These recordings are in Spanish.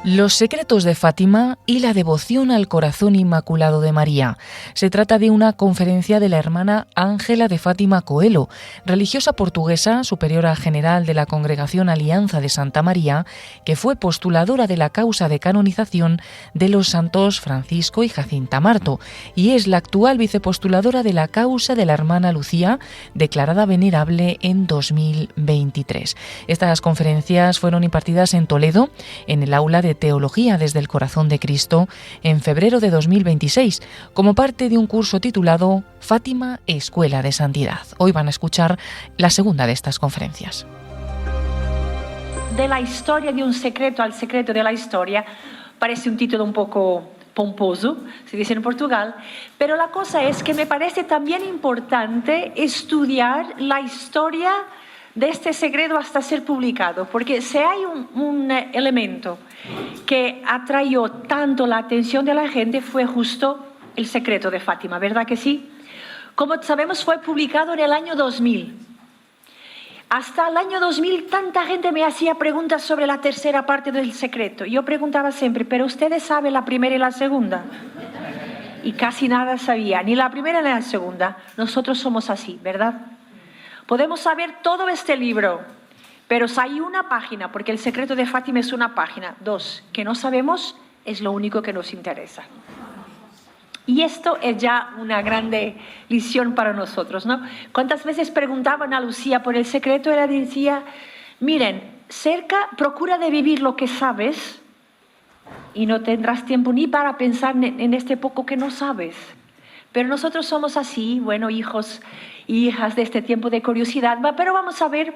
Los secretos de Fátima y la devoción al corazón inmaculado de María. Se trata de una conferencia de la hermana Ángela de Fátima Coelho, religiosa portuguesa, superiora general de la Congregación Alianza de Santa María, que fue postuladora de la causa de canonización de los santos Francisco y Jacinta Marto, y es la actual vicepostuladora de la causa de la hermana Lucía, declarada venerable en 2023. Estas conferencias fueron impartidas en Toledo, en el aula de Teología desde el Corazón de Cristo, en febrero de 2026, como parte de un curso titulado Fátima, Escuela de Santidad. Hoy van a escuchar la segunda de estas conferencias. De la historia de un secreto al secreto de la historia, parece un título un poco pomposo, se dice en Portugal, pero la cosa es que me parece también importante estudiar la historia de este secreto hasta ser publicado, porque si hay un elemento que atrayó tanto la atención de la gente fue justo el secreto de Fátima, ¿verdad que sí? Como sabemos, fue publicado en el año 2000. Hasta el año 2000 tanta gente me hacía preguntas sobre la tercera parte del secreto. Yo preguntaba siempre, ¿pero ustedes saben la primera y la segunda? Y casi nada sabía, ni la primera ni la segunda. Nosotros somos así, ¿verdad? Podemos saber todo este libro, pero si hay una página, porque el secreto de Fátima es una página, dos, que no sabemos, es lo único que nos interesa. Y esto es ya una grande lección para nosotros, ¿no? ¿Cuántas veces preguntaban a Lucía por el secreto? Ella decía, miren, procura de vivir lo que sabes y no tendrás tiempo ni para pensar en este poco que no sabes. Pero nosotros somos así, bueno, hijos y hijas de este tiempo de curiosidad, pero vamos a ver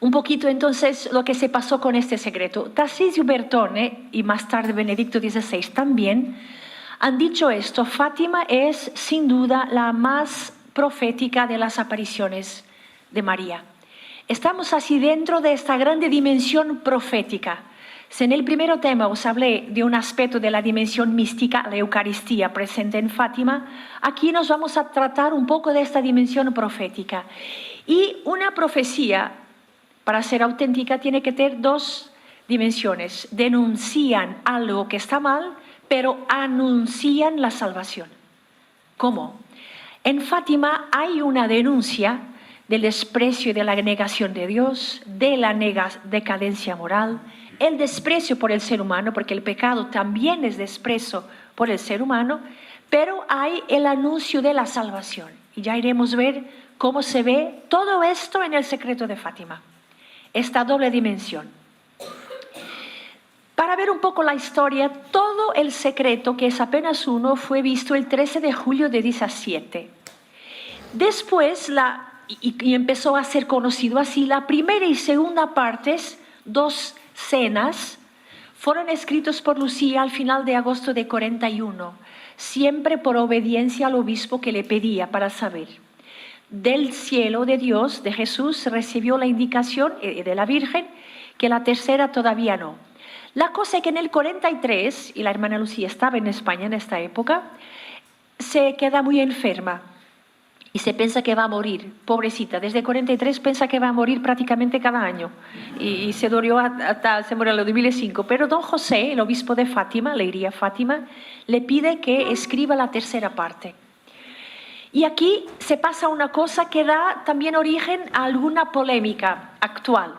un poquito entonces lo que se pasó con este secreto. Tarcisio Bertone y más tarde Benedicto XVI también han dicho esto: Fátima es sin duda la más profética de las apariciones de María. Estamos así dentro de esta grande dimensión profética. Si en el primer tema os hablé de un aspecto de la dimensión mística, la Eucaristía presente en Fátima, aquí nos vamos a tratar un poco de esta dimensión profética. Y una profecía, para ser auténtica, tiene que tener dos dimensiones. Denuncian algo que está mal, pero anuncian la salvación. ¿Cómo? En Fátima hay una denuncia del desprecio y de la negación de Dios, de la decadencia moral, el desprecio por el ser humano, porque el pecado también es desprecio por el ser humano, pero hay el anuncio de la salvación. Y ya iremos a ver cómo se ve todo esto en el secreto de Fátima, esta doble dimensión. Para ver un poco la historia, todo el secreto, que es apenas uno, fue visto el 13 de julio de 17. Después, y empezó a ser conocido así, la primera y segunda partes, dos cenas, fueron escritos por Lucía al final de agosto de 41, siempre por obediencia al obispo que le pedía para saber. Del cielo de Dios, de Jesús, recibió la indicación de la Virgen que la tercera todavía no. La cosa es que en el 43, y la hermana Lucía estaba en España en esta época, se queda muy enferma y se piensa que va a morir, pobrecita. Desde 43 piensa que va a morir prácticamente cada año y se murió en el 2005. Pero don José, el obispo de Fátima, Leiria Fátima, le pide que escriba la tercera parte. Y aquí se pasa una cosa que da también origen a alguna polémica actual,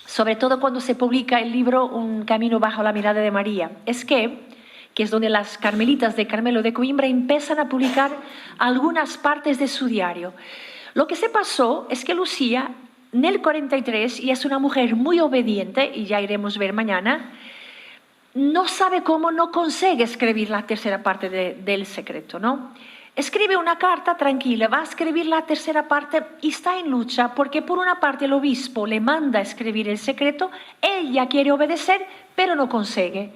sobre todo cuando se publica el libro Un camino bajo la mirada de María. Es que es donde las carmelitas de Carmelo de Coimbra empiezan a publicar algunas partes de su diario. Lo que se pasó es que Lucía, en el 43, y es una mujer muy obediente, y ya iremos a ver mañana, no sabe cómo, no consigue escribir la tercera parte del secreto, ¿no? Escribe una carta tranquila, va a escribir la tercera parte y está en lucha porque por una parte el obispo le manda a escribir el secreto, ella quiere obedecer, pero no consigue.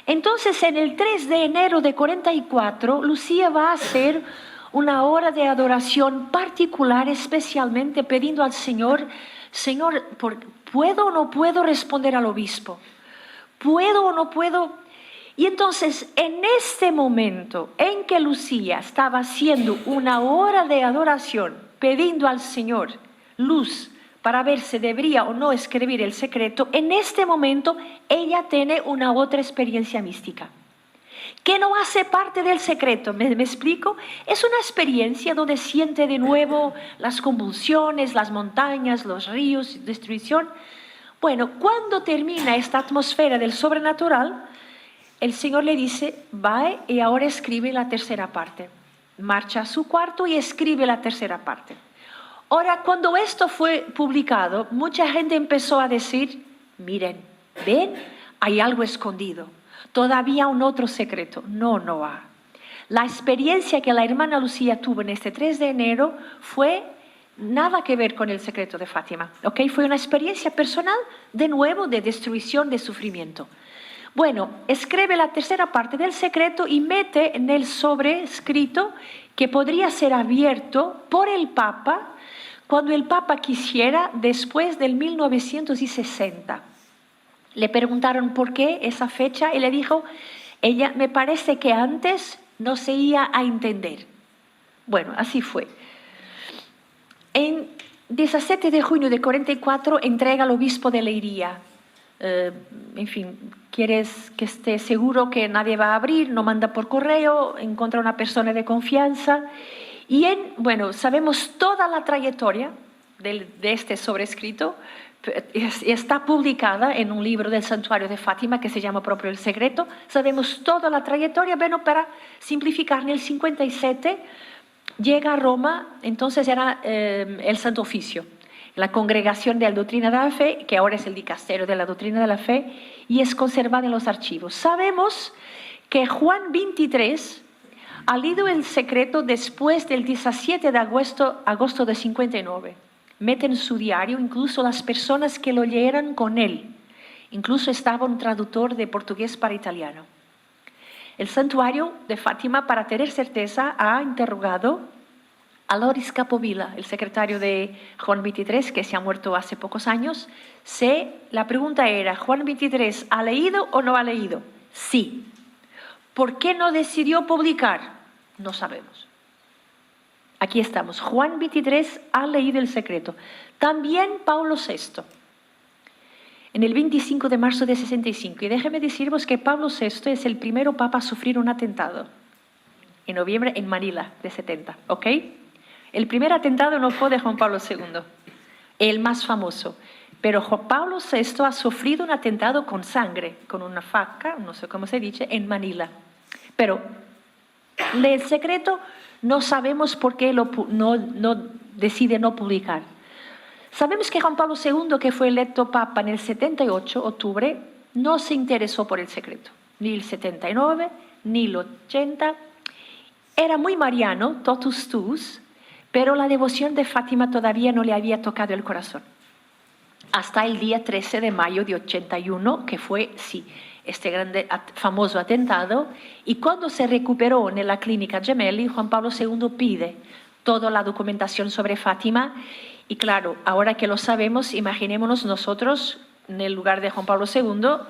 Entonces, en el 3 de enero de 44, Lucía va a hacer una hora de adoración particular, especialmente pidiendo al Señor, Señor, ¿puedo o no puedo responder al obispo? ¿Puedo o no puedo? Y entonces, en este momento en que Lucía estaba haciendo una hora de adoración, pidiendo al Señor luz para ver si debería o no escribir el secreto, en este momento ella tiene una otra experiencia mística, que no hace parte del secreto. ¿Me explico? Es una experiencia donde siente de nuevo las convulsiones, las montañas, los ríos, destrucción. Bueno, cuando termina esta atmósfera del sobrenatural, el Señor le dice, va y ahora escribe la tercera parte. Marcha a su cuarto y escribe la tercera parte. Ahora, cuando esto fue publicado, mucha gente empezó a decir, miren, ven, hay algo escondido. Todavía un otro secreto. No ha. La experiencia que la hermana Lucía tuvo en este 3 de enero fue nada que ver con el secreto de Fátima. ¿Okay? Fue una experiencia personal, de nuevo, de destrucción, de sufrimiento. Bueno, escribe la tercera parte del secreto y mete en el sobrescrito que podría ser abierto por el Papa cuando el Papa quisiera, después del 1960. Le preguntaron por qué esa fecha y le dijo, ella me parece que antes no se iba a entender. Bueno, así fue. En 17 de junio de 44 entrega al obispo de Leiria. En fin, quieres que esté seguro que nadie va a abrir, no manda por correo, encuentra una persona de confianza. Y sabemos toda la trayectoria de este sobrescrito. Está publicada en un libro del Santuario de Fátima que se llama propio El Secreto. Sabemos toda la trayectoria. Bueno, para simplificar, en el 57 llega a Roma, entonces era el Santo Oficio, la Congregación de la Doctrina de la Fe, que ahora es el Dicasterio de la Doctrina de la Fe, y es conservada en los archivos. Sabemos que Juan XXIII ha leído el secreto después del 17 de agosto de 59. Mete en su diario incluso las personas que lo leyeran con él. Incluso estaba un traductor de portugués para italiano. El Santuario de Fátima, para tener certeza, ha interrogado a Loris Capovilla, el secretario de Juan XXIII, que se ha muerto hace pocos años. La pregunta era, ¿Juan XXIII ha leído o no ha leído? Sí. ¿Por qué no decidió publicar? No sabemos. Aquí estamos. Juan XXIII ha leído el secreto. También Pablo VI. En el 25 de marzo de 65. Y déjeme deciros que Pablo VI es el primero papa a sufrir un atentado. En noviembre en Manila de 70. ¿Ok? El primer atentado no fue de Juan Pablo II. El más famoso. Pero Juan Pablo VI ha sufrido un atentado con sangre, con una faca, no sé cómo se dice, en Manila. Pero el secreto no sabemos por qué decide no publicar. Sabemos que Juan Pablo II, que fue electo papa en el 78, octubre, no se interesó por el secreto. Ni el 79, ni el 80. Era muy mariano, totus tuus, pero la devoción de Fátima todavía no le había tocado el corazón. Hasta el día 13 de mayo de 81, que fue, sí, este grande, famoso atentado, y cuando se recuperó en la clínica Gemelli, Juan Pablo II pide toda la documentación sobre Fátima, y claro, ahora que lo sabemos, imaginémonos nosotros en el lugar de Juan Pablo II,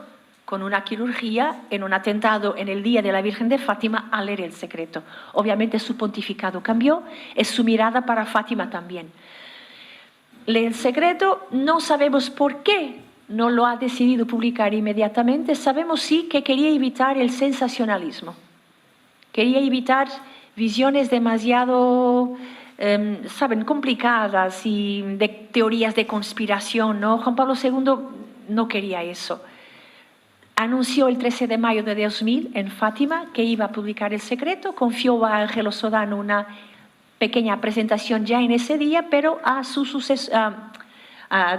con una quirugía, en un atentado en el Día de la Virgen de Fátima, a leer el secreto. Obviamente su pontificado cambió, es su mirada para Fátima también. El secreto no sabemos por qué no lo ha decidido publicar inmediatamente. Sabemos sí que quería evitar el sensacionalismo. Quería evitar visiones demasiado, complicadas y de teorías de conspiración, ¿no? Juan Pablo II no quería eso. Anunció el 13 de mayo de 2000 en Fátima que iba a publicar el secreto. Confió a Ángelo Sodano una pequeña presentación ya en ese día, pero a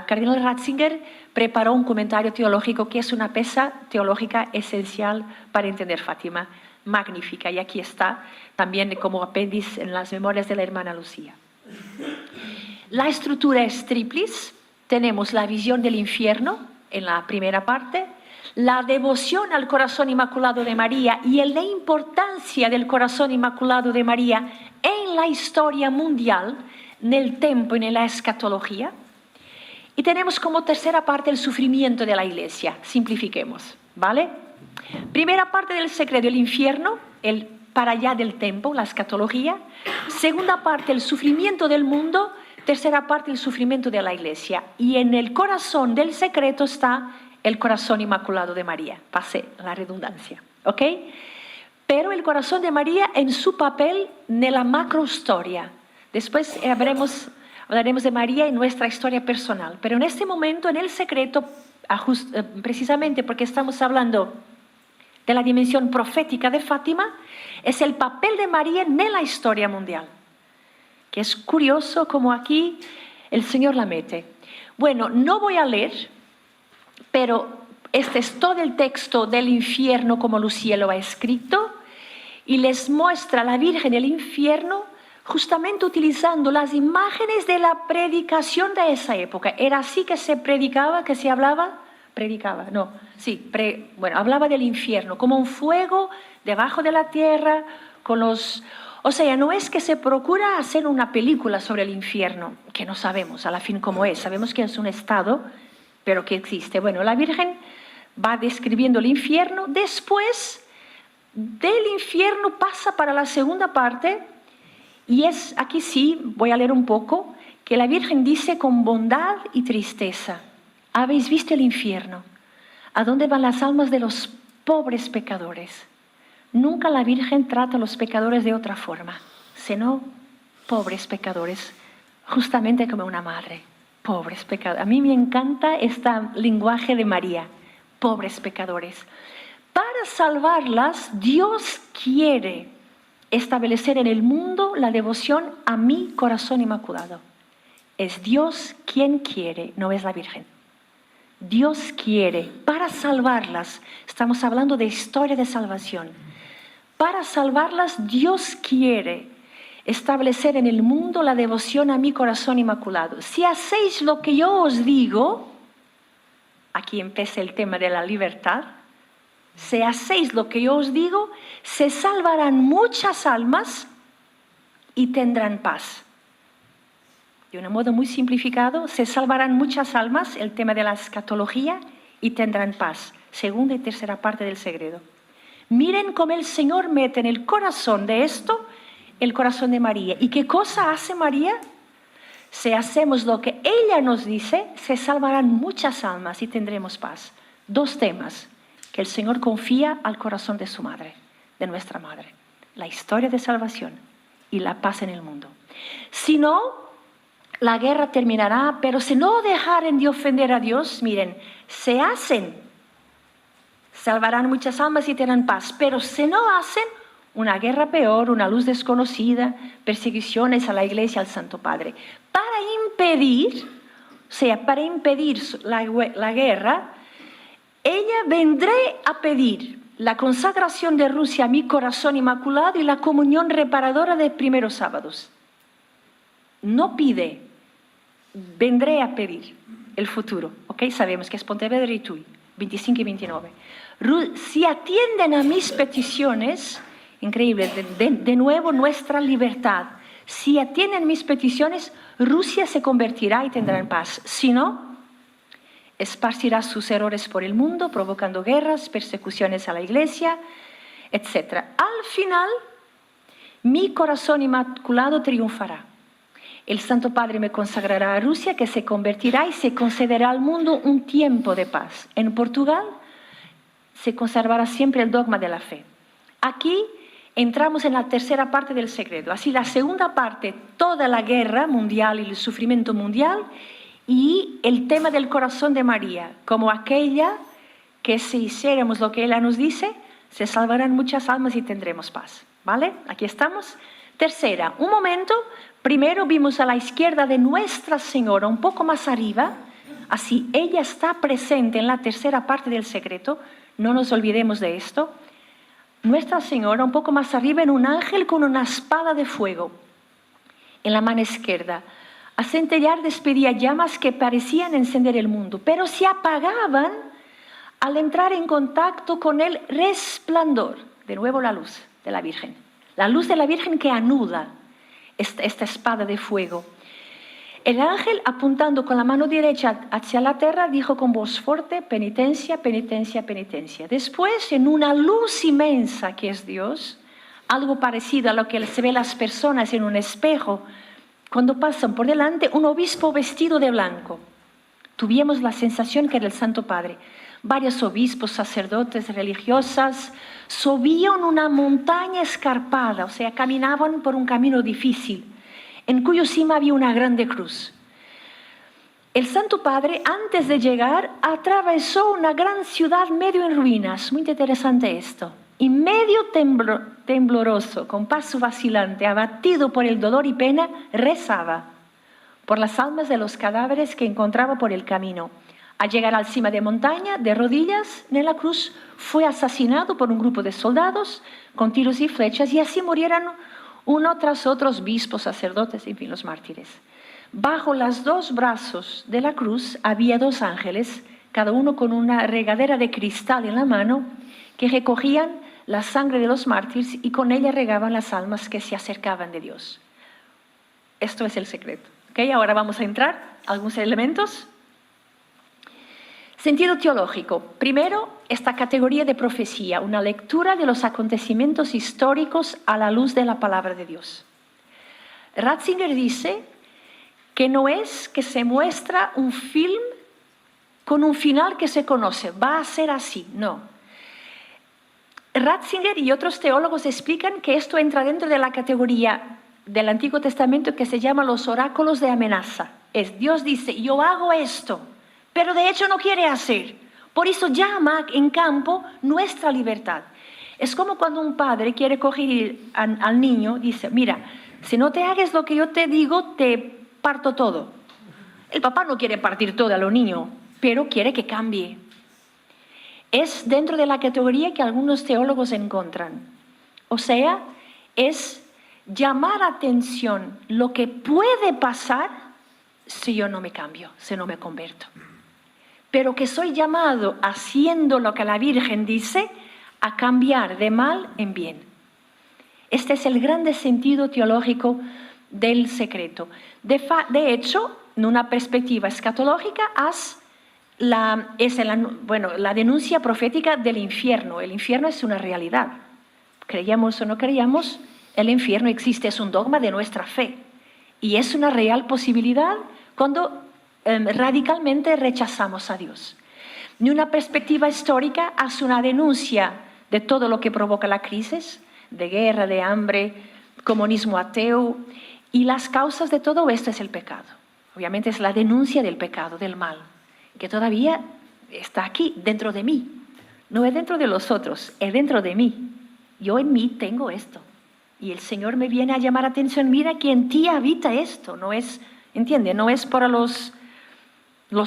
Cardinal Ratzinger preparó un comentario teológico que es una pieza teológica esencial para entender Fátima, magnífica, y aquí está también como apéndice en las memorias de la hermana Lucía. La estructura es triplis. Tenemos la visión del infierno en la primera parte, la devoción al corazón inmaculado de María y la importancia del corazón inmaculado de María en la historia mundial, en el tiempo y en la escatología. Y tenemos como tercera parte el sufrimiento de la Iglesia. Simplifiquemos, ¿vale? Primera parte del secreto, el infierno, el para allá del tiempo, la escatología. Segunda parte, el sufrimiento del mundo, tercera parte, el sufrimiento de la Iglesia. Y en el corazón del secreto está el corazón inmaculado de María. Pase la redundancia, ¿ok? Pero el corazón de María en su papel en la macrohistoria. Después hablaremos de María en nuestra historia personal. Pero en este momento, en el secreto, precisamente porque estamos hablando de la dimensión profética de Fátima, es el papel de María en la historia mundial. Que es curioso como aquí el Señor la mete. Bueno, no voy a leer, pero este es todo el texto del infierno como Lucía lo ha escrito, y les muestra a la Virgen el infierno justamente utilizando las imágenes de la predicación de esa época. Era así que se predicaba, que se hablaba, hablaba del infierno, como un fuego debajo de la tierra, con los... O sea, no es que se procura hacer una película sobre el infierno, que no sabemos a la fin cómo es, sabemos que es un estado, pero que existe. Bueno, la Virgen va describiendo el infierno, después del infierno pasa para la segunda parte, y es aquí sí, voy a leer un poco, que la Virgen dice con bondad y tristeza: ¿habéis visto el infierno? ¿A dónde van las almas de los pobres pecadores? Nunca la Virgen trata a los pecadores de otra forma, sino pobres pecadores, justamente como una madre. Pobres pecadores. A mí me encanta este lenguaje de María, pobres pecadores. Para salvarlas, Dios quiere establecer en el mundo la devoción a mi corazón inmaculado. Es Dios quien quiere, no es la Virgen. Dios quiere, para salvarlas, estamos hablando de historia de salvación. Para salvarlas, Dios quiere establecer en el mundo la devoción a mi corazón inmaculado. Si hacéis lo que yo os digo, aquí empieza el tema de la libertad, si hacéis lo que yo os digo, se salvarán muchas almas y tendrán paz. De un modo muy simplificado, se salvarán muchas almas, el tema de la escatología, y tendrán paz. Segunda y tercera parte del secreto. Miren cómo el Señor mete en el corazón de esto el corazón de María. ¿Y qué cosa hace María? Si hacemos lo que ella nos dice, se salvarán muchas almas y tendremos paz. Dos temas que el Señor confía al corazón de su madre, de nuestra madre. La historia de salvación y la paz en el mundo. Si no, la guerra terminará, pero si no dejaren de ofender a Dios, miren, se hacen, salvarán muchas almas y tendrán paz, pero si no hacen, una guerra peor, una luz desconocida, persecuciones a la Iglesia, al Santo Padre. Para impedir la guerra, ella vendré a pedir la consagración de Rusia a mi corazón inmaculado y la comunión reparadora de primeros sábados. No pide, vendré a pedir el futuro, ¿ok? Sabemos que es Pontevedra y Tui, 25 y 29. Si atienden a mis peticiones, increíble, de nuevo nuestra libertad. Si atienden mis peticiones, Rusia se convertirá y tendrá paz. Si no, esparcirá sus errores por el mundo, provocando guerras, persecuciones a la Iglesia, etc. Al final, mi corazón inmaculado triunfará. El Santo Padre me consagrará a Rusia, que se convertirá y se concederá al mundo un tiempo de paz. En Portugal se conservará siempre el dogma de la fe. Aquí entramos en la tercera parte del secreto. Así, la segunda parte, toda la guerra mundial y el sufrimiento mundial, y el tema del corazón de María, como aquella que si hiciéramos lo que ella nos dice, se salvarán muchas almas y tendremos paz. ¿Vale? Aquí estamos. Tercera, un momento. Primero vimos a la izquierda de Nuestra Señora, un poco más arriba. Así, ella está presente en la tercera parte del secreto. No nos olvidemos de esto. Nuestra Señora, un poco más arriba, en un ángel con una espada de fuego en la mano izquierda. A centellar despedía llamas que parecían encender el mundo, pero se apagaban al entrar en contacto con el resplandor. De nuevo la luz de la Virgen. La luz de la Virgen que anuda esta espada de fuego. El ángel, apuntando con la mano derecha hacia la tierra, dijo con voz fuerte: penitencia, penitencia, penitencia. Después, en una luz inmensa que es Dios, algo parecido a lo que se ve las personas en un espejo cuando pasan por delante un obispo vestido de blanco. Tuvimos la sensación que era el Santo Padre. Varios obispos, sacerdotes, religiosas, subían una montaña escarpada, o sea, caminaban por un camino difícil, en cuyo cima había una grande cruz. El Santo Padre, antes de llegar, atravesó una gran ciudad medio en ruinas. Muy interesante esto. Y medio tembloroso, con paso vacilante, abatido por el dolor y pena, rezaba por las almas de los cadáveres que encontraba por el camino. Al llegar a la cima de montaña, de rodillas en la cruz, fue asesinado por un grupo de soldados con tiros y flechas, y así murieron uno tras otro obispos, sacerdotes, en fin, los mártires. Bajo los dos brazos de la cruz había dos ángeles, cada uno con una regadera de cristal en la mano, que recogían la sangre de los mártires y con ella regaban las almas que se acercaban de Dios. Esto es el secreto. ¿Okay? Ahora vamos a entrar a algunos elementos. Sentido teológico. Primero, esta categoría de profecía, una lectura de los acontecimientos históricos a la luz de la palabra de Dios. Ratzinger dice que no es que se muestra un film con un final que se conoce, va a ser así, no. Ratzinger y otros teólogos explican que esto entra dentro de la categoría del Antiguo Testamento que se llama los oráculos de amenaza. Es Dios dice, yo hago esto, pero de hecho no quiere hacer. Por eso llama en campo nuestra libertad. Es como cuando un padre quiere coger al niño, dice, mira, si no te hagas lo que yo te digo, te parto todo. El papá no quiere partir todo a los niños, pero quiere que cambie. Es dentro de la categoría que algunos teólogos encuentran. O sea, es llamar atención lo que puede pasar si yo no me cambio, si no me convierto. Pero que soy llamado, haciendo lo que la Virgen dice, a cambiar de mal en bien. Este es el grande sentido teológico del secreto. De hecho, en una perspectiva escatológica, la denuncia profética del infierno. El infierno es una realidad. Creíamos o no creíamos, el infierno existe, es un dogma de nuestra fe. Y es una real posibilidad cuando radicalmente rechazamos a Dios. En una perspectiva histórica, hace una denuncia de todo lo que provoca la crisis, de guerra, de hambre, comunismo ateo, y las causas de todo esto es el pecado. Obviamente es la denuncia del pecado, del mal, que todavía está aquí, dentro de mí. No es dentro de los otros, es dentro de mí. Yo en mí tengo esto. Y el Señor me viene a llamar atención, mira que en ti habita esto. No es, ¿entiende? No es para los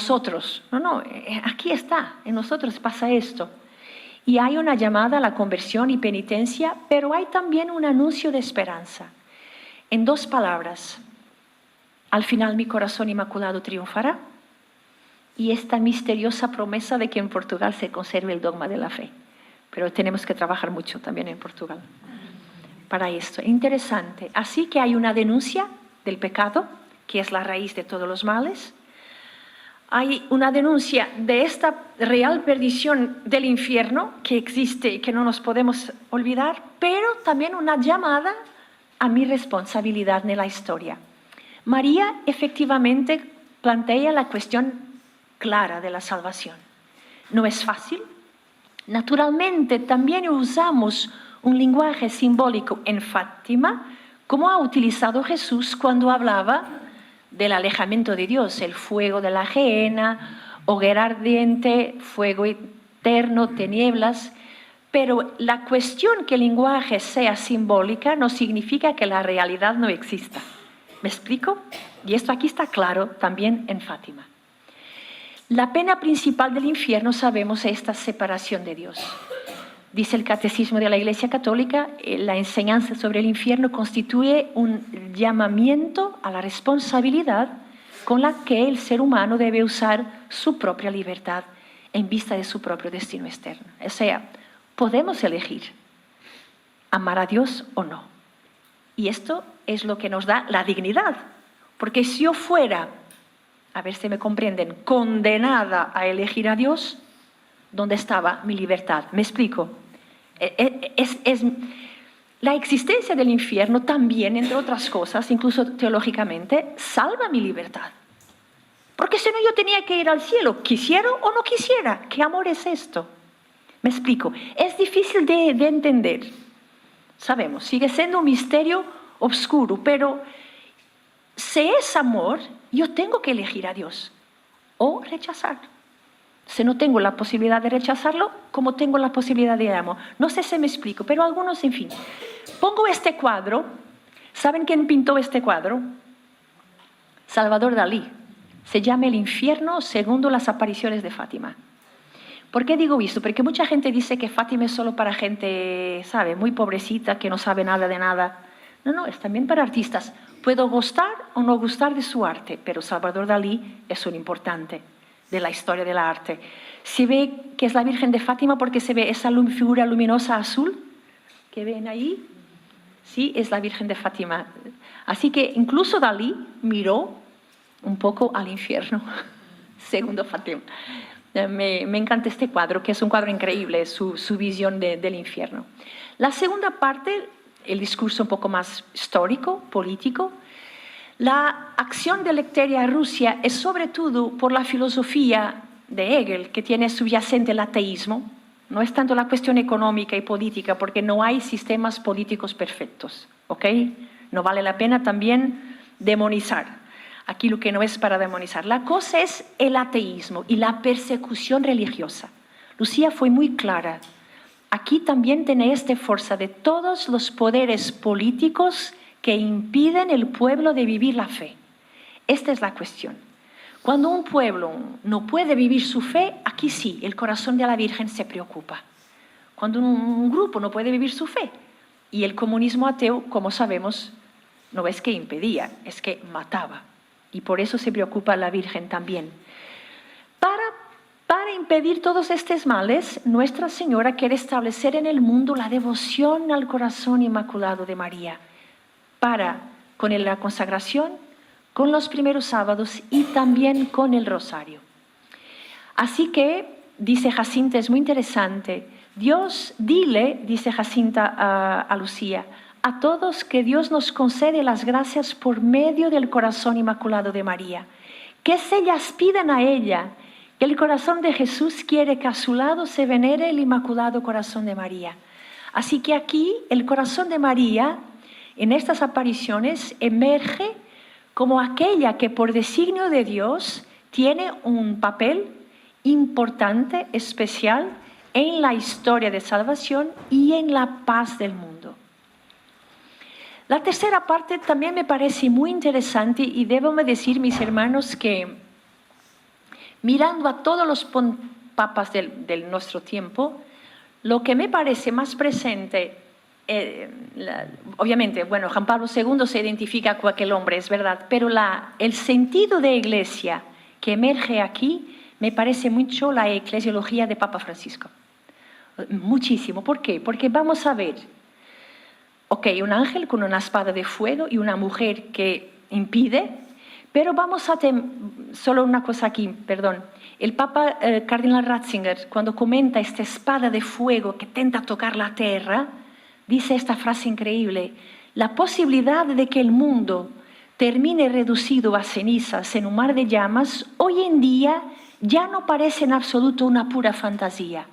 otros. No, aquí está, en nosotros pasa esto. Y hay una llamada a la conversión y penitencia, pero hay también un anuncio de esperanza. En dos palabras, al final mi corazón inmaculado triunfará, y esta misteriosa promesa de que en Portugal se conserve el dogma de la fe. Pero tenemos que trabajar mucho también en Portugal para esto. Interesante. Así que hay una denuncia del pecado, que es la raíz de todos los males. Hay una denuncia de esta real perdición del infierno que existe y que no nos podemos olvidar, pero también una llamada a mi responsabilidad en la historia. María efectivamente plantea la cuestión clara de la salvación. No es fácil. Naturalmente también usamos un lenguaje simbólico en Fátima, como ha utilizado Jesús cuando hablaba del alejamiento de Dios, el fuego de la gehenna, hoguera ardiente, fuego eterno, tinieblas. Pero la cuestión que el lenguaje sea simbólica no significa que la realidad no exista. ¿Me explico? Y esto aquí está claro también en Fátima. La pena principal del infierno, sabemos, es esta separación de Dios. Dice el Catecismo de la Iglesia Católica, la enseñanza sobre el infierno constituye un llamamiento a la responsabilidad con la que el ser humano debe usar su propia libertad en vista de su propio destino externo. O sea, podemos elegir amar a Dios o no. Y esto es lo que nos da la dignidad. Porque si yo fuera, a ver si me comprenden, condenada a elegir a Dios, ¿dónde estaba mi libertad? ¿Me explico? la existencia del infierno también, entre otras cosas, incluso teológicamente, salva mi libertad. Porque si no yo tenía que ir al cielo, quisiera o no quisiera. ¿Qué amor es esto? Me explico. Es difícil de entender. Sabemos, sigue siendo un misterio oscuro, pero si es amor, yo tengo que elegir a Dios o rechazarlo. Si no tengo la posibilidad de rechazarlo, como tengo la posibilidad de amor. No sé si me explico, pero algunos, en fin. Pongo este cuadro. ¿Saben quién pintó este cuadro? Salvador Dalí. Se llama El infierno según las apariciones de Fátima. ¿Por qué digo esto? Porque mucha gente dice que Fátima es solo para gente, ¿sabe?, muy pobrecita, que no sabe nada de nada. No, es también para artistas. Puedo gustar o no gustar de su arte, pero Salvador Dalí es un importante de la historia del arte. Se ve que es la Virgen de Fátima porque se ve esa figura luminosa azul que ven ahí. Sí, es la Virgen de Fátima. Así que incluso Dalí miró un poco al infierno, segundo Fátima. Me encanta este cuadro, que es un cuadro increíble, su visión del infierno. La segunda parte, el discurso un poco más histórico, político. La acción de Eleftheria Russia es sobre todo por la filosofía de Hegel, que tiene subyacente el ateísmo. No es tanto la cuestión económica y política, porque no hay sistemas políticos perfectos, ¿ok? No vale la pena también demonizar. Aquí lo que no es para demonizar. La cosa es el ateísmo y la persecución religiosa. Lucía fue muy clara. Aquí también tiene esta fuerza de todos los poderes políticos que impiden al pueblo de vivir la fe. Esta es la cuestión. Cuando un pueblo no puede vivir su fe, aquí sí, el corazón de la Virgen se preocupa. Cuando un grupo no puede vivir su fe, y el comunismo ateo, como sabemos, no es que impedía, es que mataba. Y por eso se preocupa la Virgen también. Para impedir todos estos males, Nuestra Señora quiere establecer en el mundo la devoción al corazón inmaculado de María. Con la consagración, con los primeros sábados y también con el rosario. Así que, dice Jacinta, es muy interesante. Dios, dile, dice Jacinta a Lucía, a todos que Dios nos concede las gracias por medio del corazón inmaculado de María. Que ellas pidan a ella, que el corazón de Jesús quiere que a su lado se venere el inmaculado corazón de María. Así que aquí el corazón de María, en estas apariciones, emerge como aquella que por designio de Dios tiene un papel importante, especial, en la historia de salvación y en la paz del mundo. La tercera parte también me parece muy interesante y debo decir, mis hermanos, que mirando a todos los papas de nuestro tiempo, lo que me parece más presente, obviamente, bueno, Juan Pablo II se identifica con aquel hombre, es verdad, pero el sentido de iglesia que emerge aquí me parece mucho la eclesiología de Papa Francisco. Muchísimo. ¿Por qué? Porque vamos a ver, un ángel con una espada de fuego y una mujer que impide, pero vamos a solo una cosa aquí, perdón. El Papa Cardenal Ratzinger, cuando comenta esta espada de fuego que tenta tocar la tierra, dice esta frase increíble: la posibilidad de que el mundo termine reducido a cenizas en un mar de llamas, hoy en día ya no parece en absoluto una pura fantasía.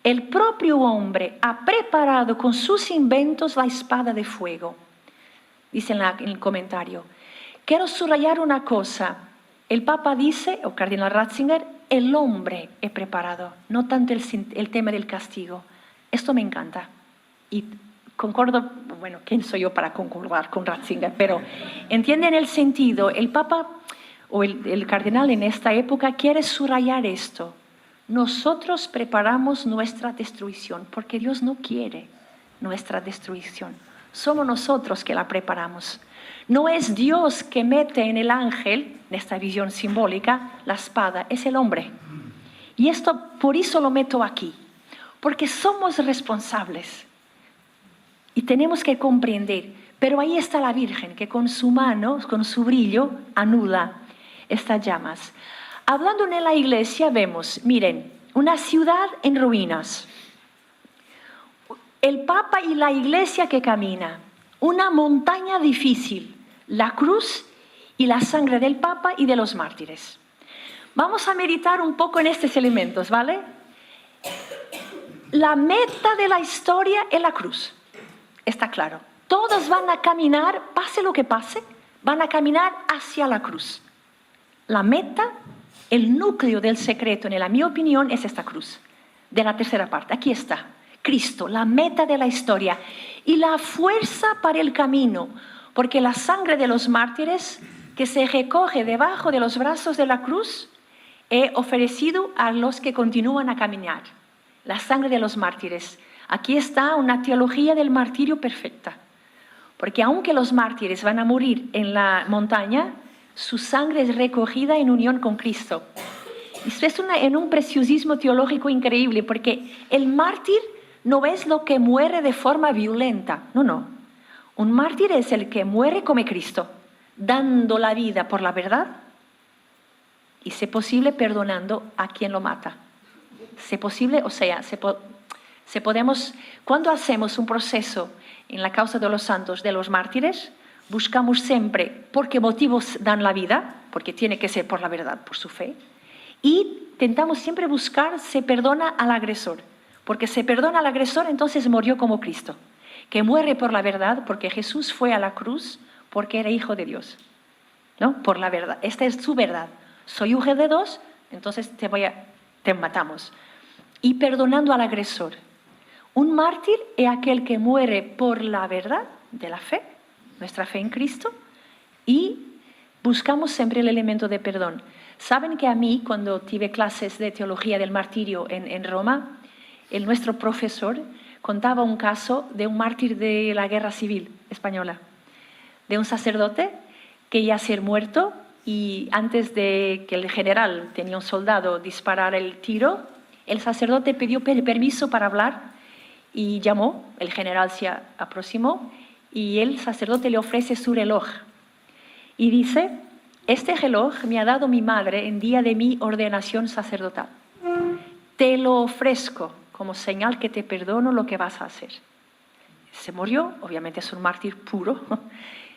El propio hombre ha preparado con sus inventos la espada de fuego. Dice en el comentario. Quiero subrayar una cosa. El Papa dice, o Cardenal Ratzinger, el hombre es preparado, no tanto el tema del castigo. Esto me encanta. Y concordo, bueno, ¿quién soy yo para concordar con Ratzinger? Pero entienden el sentido. El Papa o el cardenal en esta época quiere subrayar esto. Nosotros preparamos nuestra destrucción porque Dios no quiere nuestra destrucción. Somos nosotros que la preparamos. No es Dios que mete en el ángel, en esta visión simbólica, la espada, es el hombre. Y esto por eso lo meto aquí, porque somos responsables y tenemos que comprender. Pero ahí está la Virgen que con su mano, con su brillo, anula estas llamas. Hablando en la iglesia vemos, miren, una ciudad en ruinas. el Papa y la Iglesia que camina, una montaña difícil, la cruz y la sangre del Papa y de los mártires. Vamos a meditar un poco en estos elementos, ¿vale? La meta de la historia es la cruz, está claro. Todos van a caminar, pase lo que pase, van a caminar hacia la cruz. La meta, el núcleo del secreto, en mi opinión, es esta cruz, de la tercera parte. Aquí está, Cristo, la meta de la historia y la fuerza para el camino, porque la sangre de los mártires que se recoge debajo de los brazos de la cruz he ofrecido a los que continúan a caminar. La sangre de los mártires. Aquí está una teología del martirio perfecta. Porque aunque los mártires van a morir en la montaña, su sangre es recogida en unión con Cristo. Esto es en un preciosismo teológico increíble, porque el mártir no es lo que muere de forma violenta. No. Un mártir es el que muere como Cristo, dando la vida por la verdad y, si posible, perdonando a quien lo mata. Si posible, o sea, cuando hacemos un proceso en la causa de los santos, de los mártires, buscamos siempre por qué motivos dan la vida, porque tiene que ser por la verdad, por su fe, y intentamos siempre buscar se perdona al agresor, porque se perdona al agresor, entonces murió como Cristo, que muere por la verdad, porque Jesús fue a la cruz porque era hijo de Dios, ¿no? Por la verdad, esta es su verdad. Soy hijo de Dios, entonces te matamos. Y perdonando al agresor. Un mártir es aquel que muere por la verdad de la fe, nuestra fe en Cristo, y buscamos siempre el elemento de perdón. Saben que a mí, cuando tuve clases de teología del martirio en Roma, nuestro profesor contaba un caso de un mártir de la guerra civil española, de un sacerdote que iba a ser muerto, y antes de que el general, tenía un soldado, disparara el tiro, el sacerdote pidió permiso para hablar y llamó, el general se aproximó y el sacerdote le ofrece su reloj. Y dice, este reloj me ha dado mi madre en día de mi ordenación sacerdotal. Te lo ofrezco como señal que te perdono lo que vas a hacer. Se murió, obviamente es un mártir puro.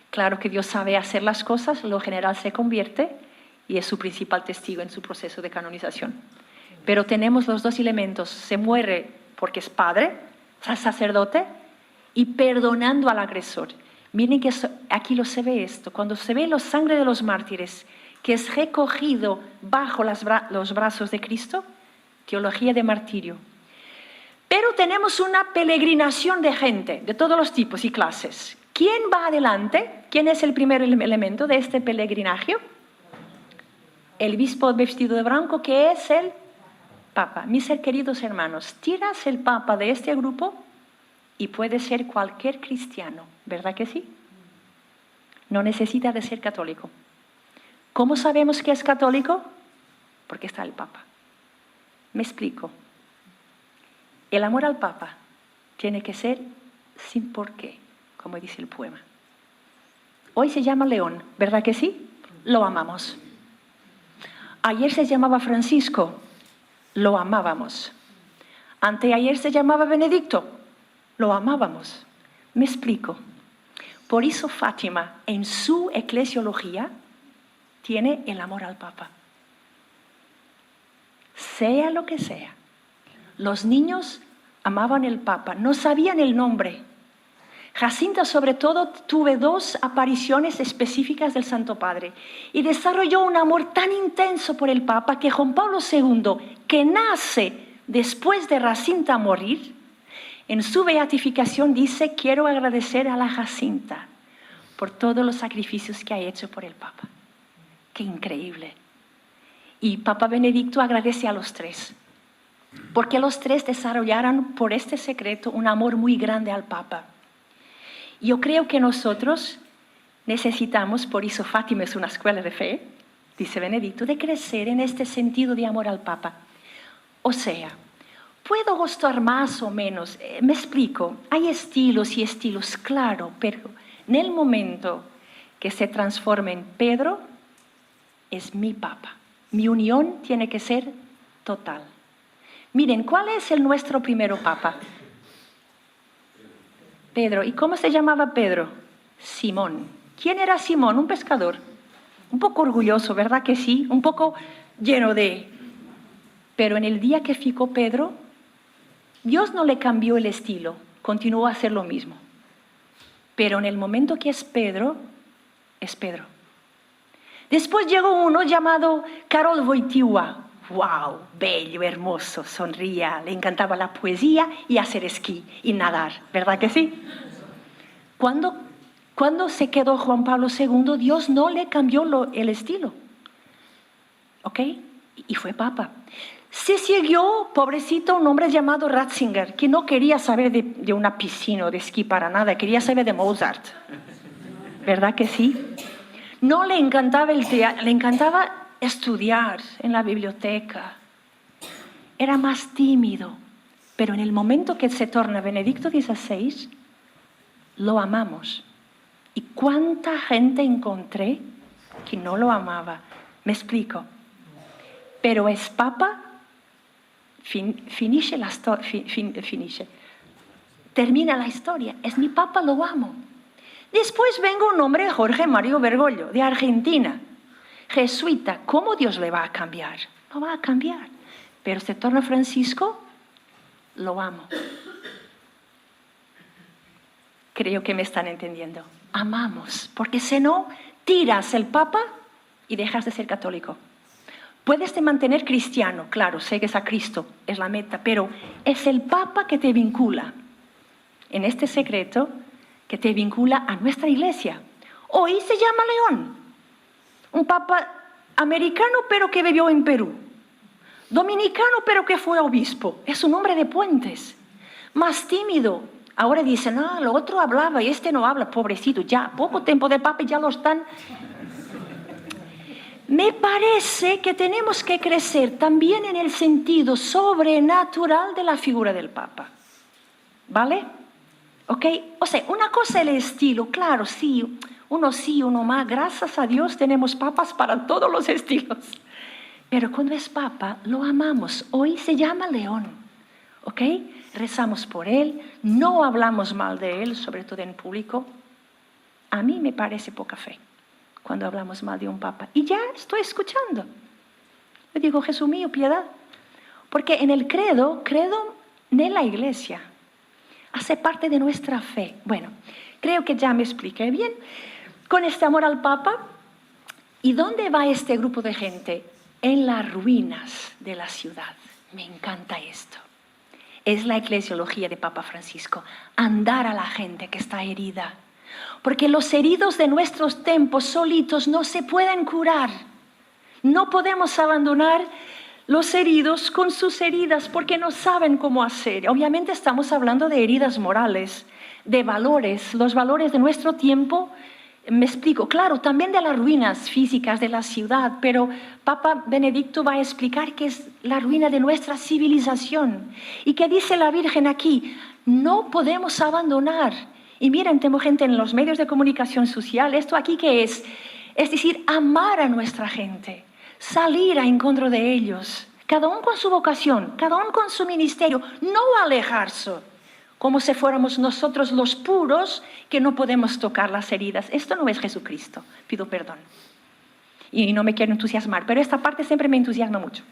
Claro que Dios sabe hacer las cosas, lo general se convierte y es su principal testigo en su proceso de canonización. Pero tenemos los dos elementos, se muere porque es padre, sacerdote, y perdonando al agresor. Miren que aquí se ve esto, cuando se ve la sangre de los mártires, que es recogido bajo los brazos de Cristo, teología de martirio. Pero tenemos una peregrinación de gente, de todos los tipos y clases. ¿Quién va adelante? ¿Quién es el primer elemento de este peregrinaje? El obispo vestido de blanco, que es el Papa. Mis queridos hermanos, tiras el Papa de este grupo y puede ser cualquier cristiano, ¿verdad que sí? No necesita de ser católico. ¿Cómo sabemos que es católico? Porque está el Papa. Me explico. El amor al Papa tiene que ser sin por qué, como dice el poema. Hoy se llama León, ¿verdad que sí? Lo amamos. Ayer se llamaba Francisco, lo amábamos. Anteayer se llamaba Benedicto, lo amábamos. Me explico. Por eso Fátima, en su eclesiología, tiene el amor al Papa. Sea lo que sea. Los niños amaban el Papa, no sabían el nombre. Jacinta, sobre todo, tuvo 2 apariciones específicas del Santo Padre y desarrolló un amor tan intenso por el Papa que Juan Pablo II, que nace después de Jacinta morir, en su beatificación dice: quiero agradecer a la Jacinta por todos los sacrificios que ha hecho por el Papa. ¡Qué increíble! Y Papa Benedicto agradece a los 3, porque los 3 desarrollaron por este secreto un amor muy grande al Papa. Yo creo que nosotros necesitamos, por eso Fátima es una escuela de fe, dice Benedicto, de crecer en este sentido de amor al Papa. O sea, puedo gustar más o menos, me explico, hay estilos y estilos, claro, pero en el momento que se transforma en Pedro, es mi Papa. Mi unión tiene que ser total. Miren, ¿cuál es nuestro primero Papa? Pedro. ¿Y cómo se llamaba Pedro? Simón. ¿Quién era Simón? Un pescador. Un poco orgulloso, ¿verdad que sí? Un poco lleno de... Pero en el día que ficó Pedro, Dios no le cambió el estilo, continuó a hacer lo mismo. Pero en el momento que es Pedro, es Pedro. Después llegó uno llamado Karol Wojtyła. ¡Wow! Bello, hermoso, sonría, le encantaba la poesía y hacer esquí y nadar, ¿verdad que sí? Cuando se quedó Juan Pablo II, Dios no le cambió el estilo. ¿Ok? Y fue papa. Se siguió, pobrecito, un hombre llamado Ratzinger, que no quería saber de una piscina o de esquí para nada, quería saber de Mozart. ¿Verdad que sí? No le encantaba el teatro, le encantaba estudiar en la biblioteca. Era más tímido, pero en el momento que se torna Benedicto XVI, lo amamos. ¿Y cuánta gente encontré que no lo amaba? Me explico. Pero es papa, termina la historia. Es mi papa, lo amo. Después venga un hombre, Jorge Mario Bergoglio, de Argentina, jesuita. ¿Cómo Dios le va a cambiar? No va a cambiar. Pero se torna Francisco, lo amo. Creo que me están entendiendo. Amamos, porque si no, tiras el papa y dejas de ser católico. Puedes te mantener cristiano, claro, segues a Cristo, es la meta, pero es el papa que te vincula en este secreto, que te vincula a nuestra iglesia. Hoy se llama León, un papa americano pero que vivió en Perú, dominicano pero que fue obispo, es un hombre de puentes, más tímido. Ahora dicen, no, lo otro hablaba y este no habla, pobrecito, ya poco tiempo de papa y ya lo están. Me parece que tenemos que crecer también en el sentido sobrenatural de la figura del papa, ¿vale? ¿Ok? O sea, una cosa es el estilo, claro, sí, uno más. Gracias a Dios tenemos papas para todos los estilos. Pero cuando es papa, lo amamos. Hoy se llama León, ¿ok? Rezamos por él, no hablamos mal de él, sobre todo en público. A mí me parece poca fe cuando hablamos mal de un papa. Y ya estoy escuchando. Le digo, Jesús mío, piedad. Porque en el credo en la iglesia, hace parte de nuestra fe. Bueno, creo que ya me expliqué bien. Con este amor al papa, ¿y dónde va este grupo de gente? En las ruinas de la ciudad. Me encanta esto. Es la eclesiología de Papa Francisco. Andar a la gente que está herida. Porque los heridos de nuestros tiempos solitos no se pueden curar. No podemos abandonar los heridos con sus heridas porque no saben cómo hacer. Obviamente estamos hablando de heridas morales, de valores, los valores de nuestro tiempo. Me explico, claro, también de las ruinas físicas de la ciudad, pero Papa Benedicto va a explicar qué es la ruina de nuestra civilización. ¿Y qué dice la Virgen aquí? No podemos abandonar. Y miren, tengo gente en los medios de comunicación social, ¿esto aquí qué es? Es decir, amar a nuestra gente, salir a encuentro de ellos, cada uno con su vocación, cada uno con su ministerio, no alejarse, como si fuéramos nosotros los puros que no podemos tocar las heridas. Esto no es Jesucristo, pido perdón. Y no me quiero entusiasmar, pero esta parte siempre me entusiasma mucho.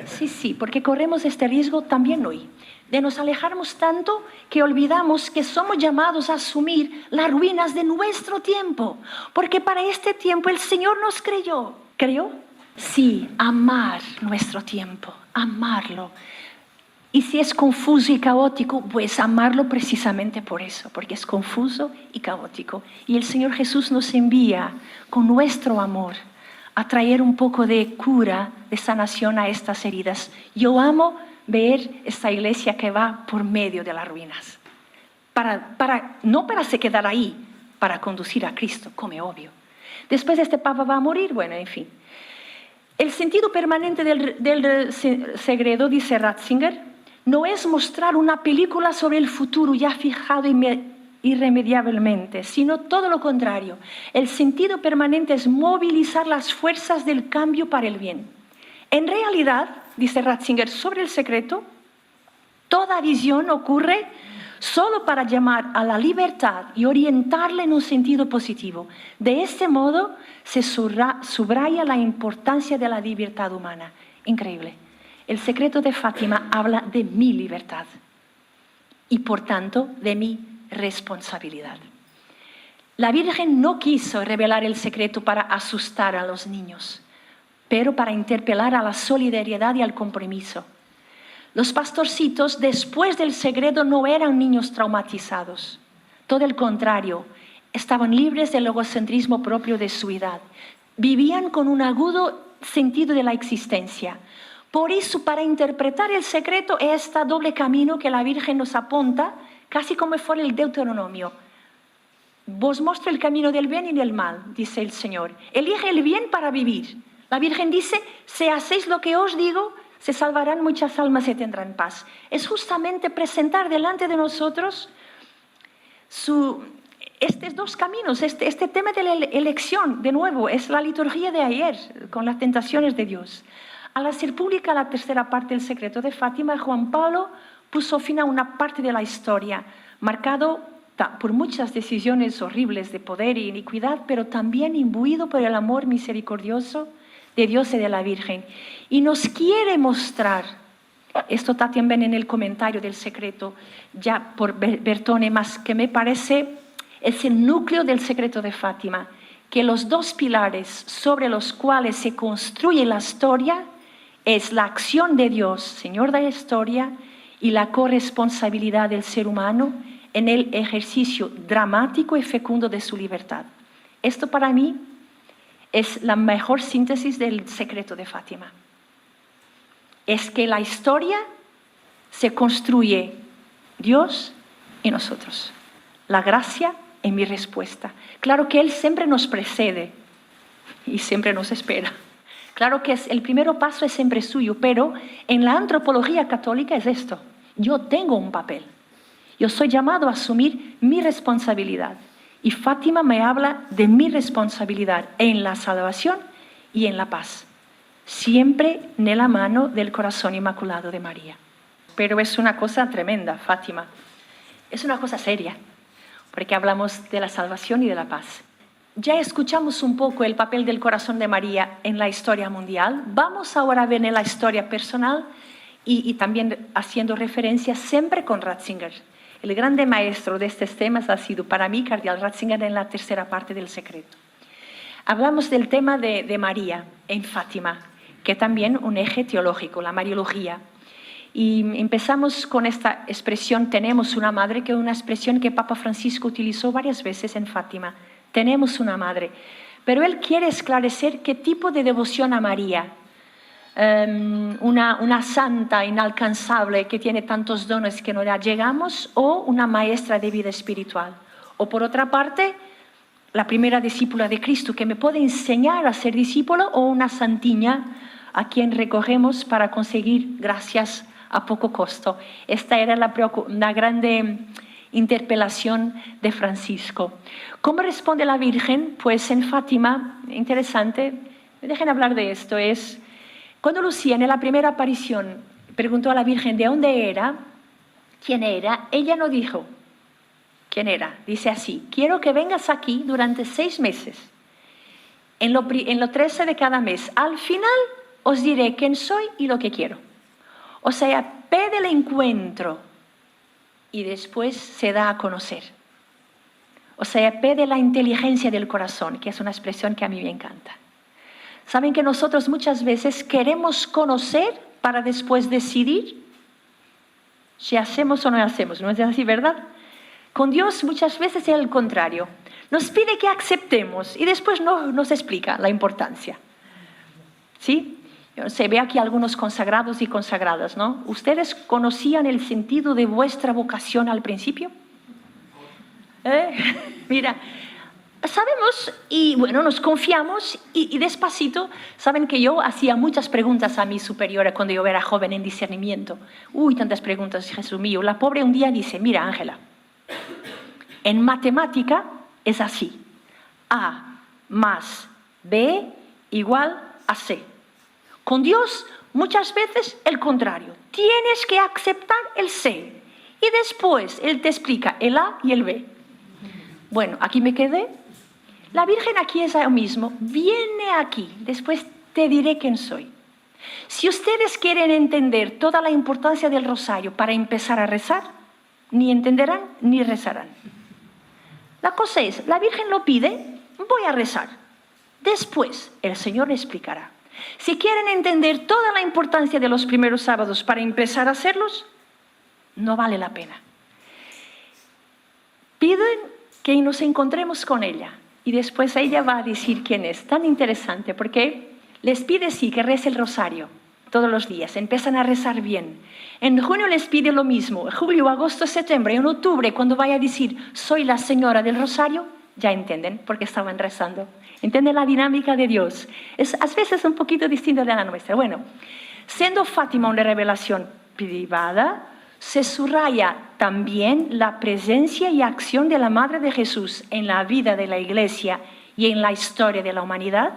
Sí, porque corremos este riesgo también hoy, de nos alejarnos tanto que olvidamos que somos llamados a asumir las ruinas de nuestro tiempo, porque para este tiempo el Señor nos creyó. ¿Creyó? Sí, amar nuestro tiempo, amarlo. Y si es confuso y caótico, pues amarlo precisamente por eso, porque es confuso y caótico. Y el Señor Jesús nos envía con nuestro amor a traer un poco de cura, de sanación a estas heridas. Yo amo ver esta iglesia que va por medio de las ruinas. No para se quedar ahí, para conducir a Cristo, como obvio. Después este Papa va a morir, bueno, en fin. El sentido permanente del segredo, dice Ratzinger, no es mostrar una película sobre el futuro ya fijado irremediablemente, sino todo lo contrario. El sentido permanente es movilizar las fuerzas del cambio para el bien. En realidad, dice Ratzinger sobre el secreto, toda visión ocurre solo para llamar a la libertad y orientarla en un sentido positivo. De este modo se subraya la importancia de la libertad humana. Increíble. El secreto de Fátima habla de mi libertad y por tanto de mi responsabilidad. La Virgen no quiso revelar el secreto para asustar a los niños, pero para interpelar a la solidaridad y al compromiso. Los pastorcitos, después del secreto, no eran niños traumatizados. Todo el contrario, estaban libres del egocentrismo propio de su edad. Vivían con un agudo sentido de la existencia. Por eso, para interpretar el secreto, este doble camino que la Virgen nos apunta, casi como fuera el Deuteronomio. Vos muestro el camino del bien y del mal, dice el Señor. Elige el bien para vivir. La Virgen dice, si hacéis lo que os digo, se salvarán muchas almas y tendrán paz. Es justamente presentar delante de nosotros estos dos caminos, este tema de la elección. De nuevo, es la liturgia de ayer, con las tentaciones de Dios. Al hacer pública la tercera parte del secreto de Fátima, Juan Pablo puso fin a una parte de la historia, marcado por muchas decisiones horribles de poder y iniquidad, pero también imbuido por el amor misericordioso de Dios y de la Virgen. Y nos quiere mostrar, esto está también en el comentario del secreto, ya por Bertone, más que me parece es el núcleo del secreto de Fátima, que los dos pilares sobre los cuales se construye la historia es la acción de Dios, Señor de la historia, y la corresponsabilidad del ser humano en el ejercicio dramático y fecundo de su libertad. Esto para mí es la mejor síntesis del secreto de Fátima. Es que la historia se construye Dios y nosotros. La gracia en mi respuesta. Claro que Él siempre nos precede y siempre nos espera. Claro que el primer paso es siempre suyo, pero en la antropología católica es esto. Yo tengo un papel. Yo soy llamado a asumir mi responsabilidad. Y Fátima me habla de mi responsabilidad en la salvación y en la paz. Siempre en la mano del corazón inmaculado de María. Pero es una cosa tremenda, Fátima. Es una cosa seria, porque hablamos de la salvación y de la paz. Ya escuchamos un poco el papel del corazón de María en la historia mundial. Vamos ahora a ver en la historia personal y también haciendo referencia siempre con Ratzinger. El grande maestro de estos temas ha sido para mí Cardenal Ratzinger en la tercera parte del secreto. Hablamos del tema de María en Fátima, que es también un eje teológico, la Mariología. Y empezamos con esta expresión, tenemos una madre, que es una expresión que Papa Francisco utilizó varias veces en Fátima. Tenemos una madre. Pero él quiere esclarecer qué tipo de devoción a María. Una santa inalcanzable que tiene tantos dones que no la llegamos, o una maestra de vida espiritual. O por otra parte, la primera discípula de Cristo que me puede enseñar a ser discípulo, o una santiña a quien recogemos para conseguir gracias a poco costo. Esta era la grande interpelación de Francisco. ¿Cómo responde la Virgen? Pues en Fátima, interesante, dejen hablar de esto, es cuando Lucía en la primera aparición preguntó a la Virgen de dónde era, quién era, ella no dijo quién era. Dice así, quiero que vengas aquí durante 6 meses, en lo 13 de cada mes. Al final os diré quién soy y lo que quiero. O sea, pide el encuentro y después se da a conocer. O sea, pide la inteligencia del corazón, que es una expresión que a mí me encanta. Saben que nosotros muchas veces queremos conocer para después decidir si hacemos o no hacemos. ¿No es así, verdad? Con Dios muchas veces es el contrario. Nos pide que aceptemos y después no nos explica la importancia. ¿Sí? Se ve aquí algunos consagrados y consagradas, ¿no? ¿Ustedes conocían el sentido de vuestra vocación al principio? Mira, sabemos y bueno, nos confiamos y despacito. Saben que yo hacía muchas preguntas a mi superiora cuando yo era joven en discernimiento. Tantas preguntas, Jesús mío. La pobre un día dice, mira Ángela, en matemática es así. A más B igual a C. Con Dios muchas veces el contrario. Tienes que aceptar el C y después él te explica el A y el B. Bueno, aquí me quedé. La Virgen aquí es lo mismo. Viene aquí, después te diré quién soy. Si ustedes quieren entender toda la importancia del rosario para empezar a rezar, ni entenderán ni rezarán. La cosa es, la Virgen lo pide, voy a rezar. Después el Señor le explicará. Si quieren entender toda la importancia de los primeros sábados para empezar a hacerlos, no vale la pena. Piden que nos encontremos con ella y después ella va a decir quién es. Tan interesante porque les pide sí que rece el rosario todos los días, empiezan a rezar bien. En junio les pide lo mismo, julio, agosto, septiembre, en octubre cuando vaya a decir soy la señora del rosario, ya entienden porque estaban rezando. Entienden la dinámica de Dios. Es a veces un poquito distinta de la nuestra. Bueno, siendo Fátima una revelación privada, se subraya también la presencia y acción de la Madre de Jesús en la vida de la Iglesia y en la historia de la humanidad.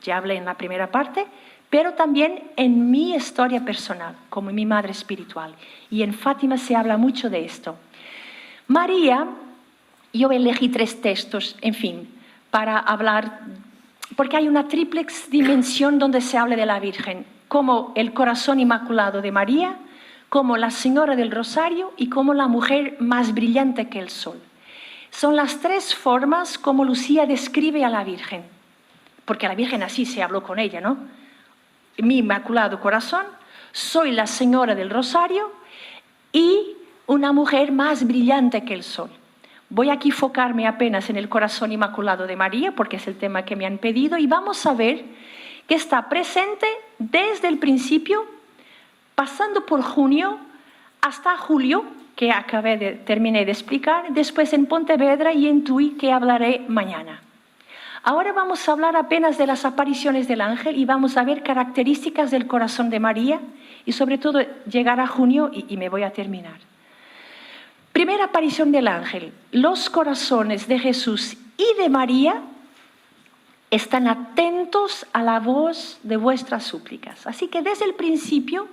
Ya hablé en la primera parte, pero también en mi historia personal, como mi madre espiritual. Y en Fátima se habla mucho de esto. María, yo elegí 3 textos, en fin, para hablar, porque hay una triple dimensión donde se habla de la Virgen, como el corazón inmaculado de María, como la Señora del Rosario y como la mujer más brillante que el sol. Son las 3 formas como Lucía describe a la Virgen, porque a la Virgen así se habló con ella, ¿no? Mi inmaculado corazón, soy la Señora del Rosario y una mujer más brillante que el sol. Voy aquí a enfocarme apenas en el corazón inmaculado de María, porque es el tema que me han pedido, y vamos a ver que está presente desde el principio, pasando por junio hasta julio, que terminé de explicar, después en Pontevedra y en Tui, que hablaré mañana. Ahora vamos a hablar apenas de las apariciones del ángel y vamos a ver características del corazón de María y sobre todo llegar a junio y me voy a terminar. Primera aparición del ángel. Los corazones de Jesús y de María están atentos a la voz de vuestras súplicas. Así que desde el principio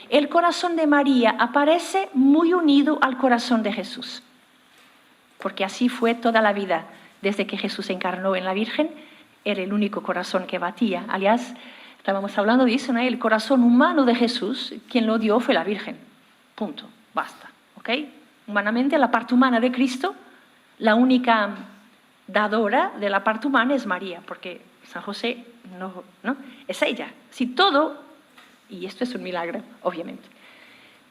el corazón de María aparece muy unido al corazón de Jesús, porque así fue toda la vida. Desde que Jesús se encarnó en la Virgen, era el único corazón que batía. Aliás, estábamos hablando de eso, ¿no? El corazón humano de Jesús, quien lo dio fue la Virgen. Punto. Basta. ¿Ok? Humanamente, la parte humana de Cristo, la única dadora de la parte humana es María, porque San José no es ella. Si todo, y esto es un milagro, obviamente.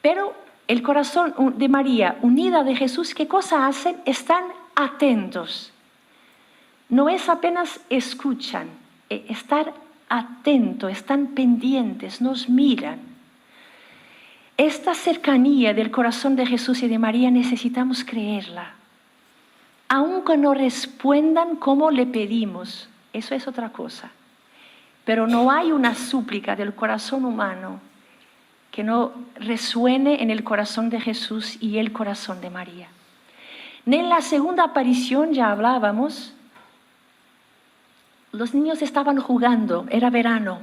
Pero el corazón de María unida de Jesús, ¿qué cosa hacen? Están atentos. No es apenas escuchan, estar atentos, están pendientes, nos miran. Esta cercanía del corazón de Jesús y de María necesitamos creerla. Aunque no respondan como le pedimos, eso es otra cosa. Pero no hay una súplica del corazón humano que no resuene en el corazón de Jesús y el corazón de María. En la segunda aparición ya hablábamos. Los niños estaban jugando, era verano.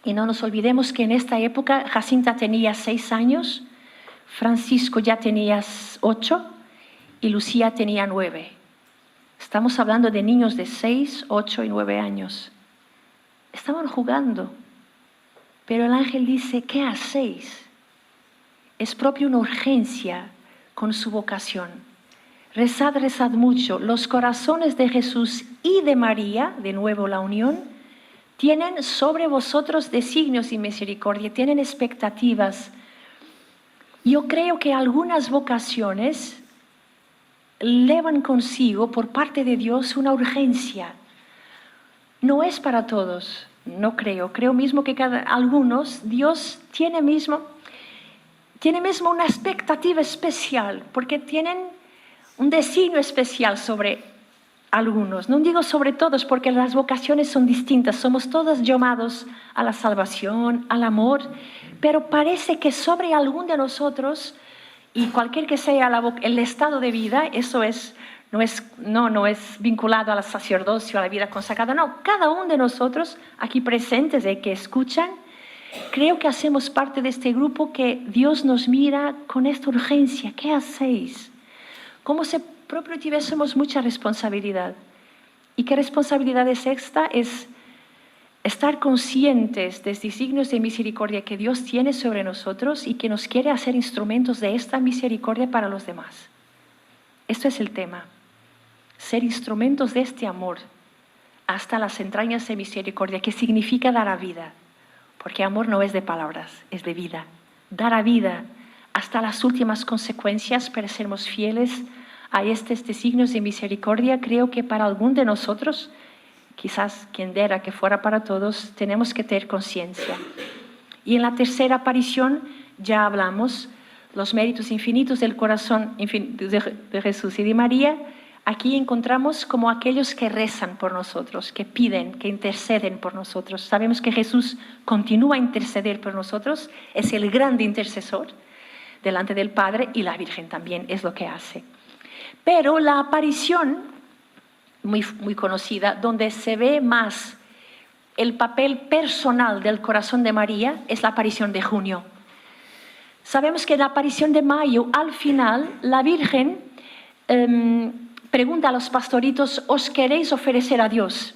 Y no nos olvidemos que en esta época Jacinta tenía 6 años, Francisco ya tenía 8 y Lucía tenía 9. Estamos hablando de niños de 6, 8 y 9 años. Estaban jugando, pero el ángel dice, ¿qué hacéis? Es propio una urgencia con su vocación. Rezad, rezad mucho. Los corazones de Jesús y de María, de nuevo la unión, tienen sobre vosotros designios y misericordia, tienen expectativas. Yo creo que algunas vocaciones llevan consigo por parte de Dios una urgencia. No es para todos, no creo. Creo mismo que algunos, Dios tiene mismo una expectativa especial, porque tienen un designio especial sobre algunos. No digo sobre todos, porque las vocaciones son distintas. Somos todos llamados a la salvación, al amor, pero parece que sobre algún de nosotros, y cualquier que sea el estado de vida, eso no es vinculado al sacerdocio, a la vida consagrada. No, cada uno de nosotros aquí presentes que escuchan, creo que hacemos parte de este grupo que Dios nos mira con esta urgencia. ¿Qué hacéis? Como si propio tuviésemos mucha responsabilidad. ¿Y qué responsabilidad es esta? Es estar conscientes de estos signos de misericordia que Dios tiene sobre nosotros y que nos quiere hacer instrumentos de esta misericordia para los demás. Esto es el tema. Ser instrumentos de este amor hasta las entrañas de misericordia, que significa dar a vida. Porque amor no es de palabras, es de vida. Dar a vida hasta las últimas consecuencias para sermos fieles a estos signos de misericordia. Creo que para algún de nosotros, quizás quien diera que fuera para todos, tenemos que tener conciencia. Y en la tercera aparición ya hablamos los méritos infinitos del corazón de Jesús y de María. Aquí encontramos como aquellos que rezan por nosotros, que piden, que interceden por nosotros. Sabemos que Jesús continúa a interceder por nosotros, es el grande intercesor delante del Padre, y la Virgen también es lo que hace. Pero la aparición muy conocida, donde se ve más el papel personal del corazón de María, es la aparición de junio. Sabemos que en la aparición de mayo, al final, la Virgen pregunta a los pastoritos: ¿os queréis ofrecer a Dios?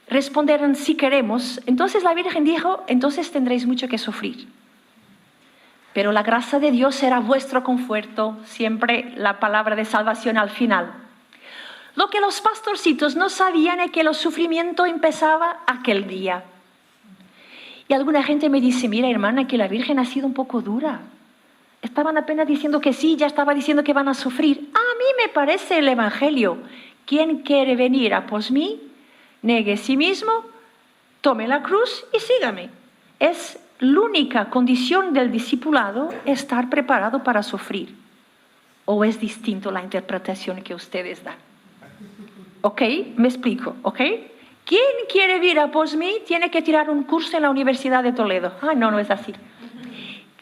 Respondieron: sí queremos. Entonces la Virgen dijo: entonces tendréis mucho que sufrir. Pero la gracia de Dios será vuestro conforto, siempre la palabra de salvación al final. Lo que los pastorcitos no sabían es que el sufrimiento empezaba aquel día. Y alguna gente me dice: mira, hermana, que la Virgen ha sido un poco dura. Estaban apenas diciendo que sí, ya estaba diciendo que van a sufrir. A mí me parece el Evangelio. Quien quiere venir a pos mí, negue a sí mismo, tome la cruz y sígame. Es la única condición del discipulado, estar preparado para sufrir. ¿O es distinto la interpretación que ustedes dan? ¿Ok? Me explico, ¿ok? Quien quiere vir a pos mí tiene que tirar un curso en la Universidad de Toledo. Ah, no es así.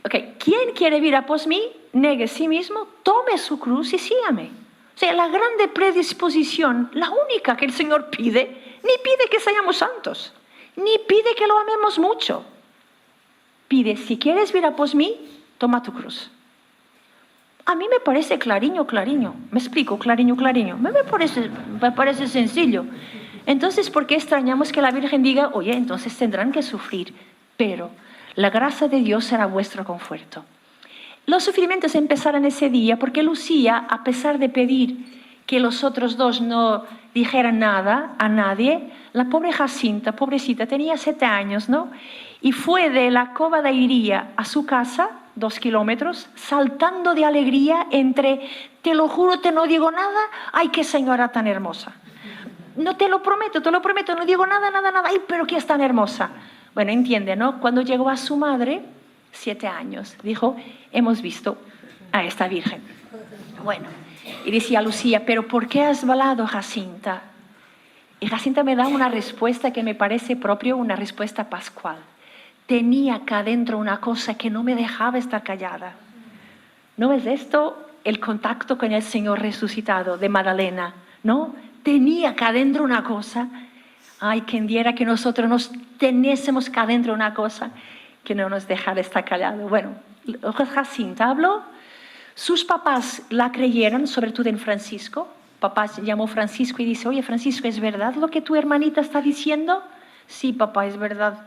Okay. ¿Quién quiere vir a pos mí, negue a sí mismo, tome su cruz y sígame? O sea, la grande predisposición, la única que el Señor pide, ni pide que seamos santos, ni pide que lo amemos mucho. Pide: si quieres vir a pos mí, toma tu cruz. A mí me parece clariño. ¿Me explico? Clariño. Me parece sencillo. Entonces, ¿por qué extrañamos que la Virgen diga: oye, entonces tendrán que sufrir? Pero la gracia de Dios será vuestro conforto. Los sufrimientos empezaron ese día porque Lucía, a pesar de pedir que los otros dos no dijeran nada a nadie, la pobre Jacinta, pobrecita, tenía 7 años, ¿no? Y fue de la Cova de Iría a su casa, 2 kilómetros, saltando de alegría entre: te lo juro, te no digo nada, ay, qué señora tan hermosa. No, te lo prometo, no digo nada, ay, pero que es tan hermosa. Bueno, entiende, ¿no? Cuando llegó a su madre, 7 años, dijo: hemos visto a esta Virgen. Bueno, y decía Lucía: ¿pero por qué has hablado, Jacinta? Y Jacinta me da una respuesta que me parece propio, una respuesta pascual. Tenía acá adentro una cosa que no me dejaba estar callada. ¿No es esto el contacto con el Señor resucitado de Magdalena? ¿No? Tenía acá adentro una cosa. Ay, quien diera que nosotros nos tenésemos acá adentro una cosa que no nos dejara estar callados. Bueno, Jacinta habló. Sus papás la creyeron, sobre todo en Francisco. Papá llamó Francisco y dice: oye, Francisco, ¿es verdad lo que tu hermanita está diciendo? Sí, papá, es verdad.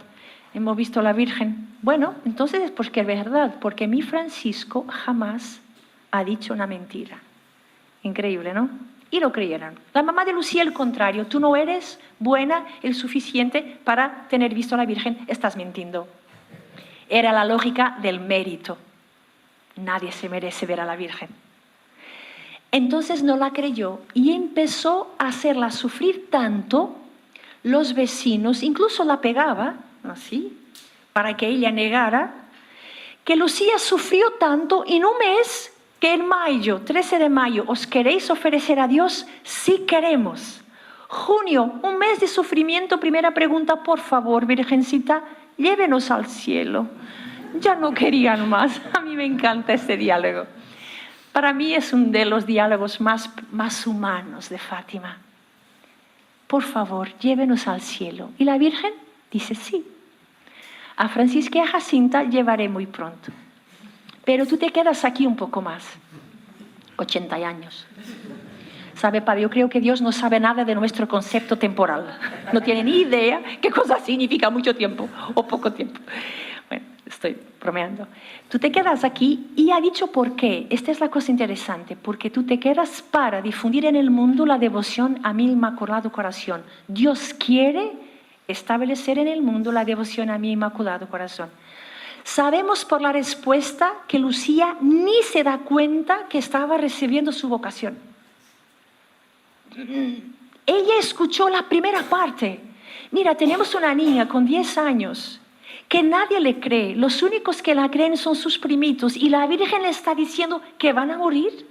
Hemos visto a la Virgen. Bueno, entonces es porque es verdad, porque mi Francisco jamás ha dicho una mentira. Increíble, ¿no? Y lo creyeron. La mamá de Lucía, el contrario: tú no eres buena el suficiente para tener visto a la Virgen, estás mintiendo. Era la lógica del mérito. Nadie se merece ver a la Virgen. Entonces no la creyó y empezó a hacerla sufrir tanto. Los vecinos incluso la pegaba así para que ella negara, que Lucía sufrió tanto. Y en un mes, que en mayo, 13 de mayo, ¿os queréis ofrecer a Dios? Sí queremos. Junio, un mes de sufrimiento. Primera pregunta: por favor, Virgencita, llévenos al cielo. Ya no querían más. A mí me encanta este diálogo. Para mí es uno de los diálogos más humanos de Fátima. Por favor, llévenos al cielo. Y la Virgen dice sí. A Francisca y a Jacinta llevaré muy pronto. Pero tú te quedas aquí un poco más. 80 años. ¿Sabe, padre? Yo creo que Dios no sabe nada de nuestro concepto temporal. No tiene ni idea qué cosa significa mucho tiempo o poco tiempo. Bueno, estoy bromeando. Tú te quedas aquí y ha dicho por qué. Esta es la cosa interesante. Porque tú te quedas para difundir en el mundo la devoción a mi Inmaculado Corazón. Dios quiere establecer en el mundo la devoción a mi Inmaculado Corazón. Sabemos por la respuesta que Lucía ni se da cuenta que estaba recibiendo su vocación. Ella escuchó la primera parte. Mira, tenemos una niña con 10 años que nadie le cree. Los únicos que la creen son sus primitos y la Virgen le está diciendo que van a morir.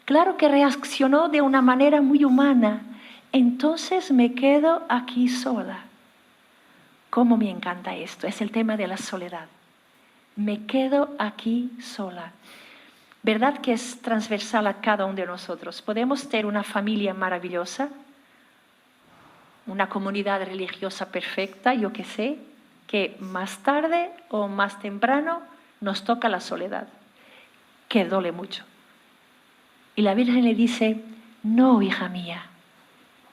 Claro que reaccionó de una manera muy humana. Entonces me quedo aquí sola. Cómo me encanta esto, es el tema de la soledad. Me quedo aquí sola. ¿Verdad que es transversal a cada uno de nosotros? Podemos tener una familia maravillosa, una comunidad religiosa perfecta, yo qué sé, que más tarde o más temprano nos toca la soledad, que duele mucho. Y la Virgen le dice, no, hija mía,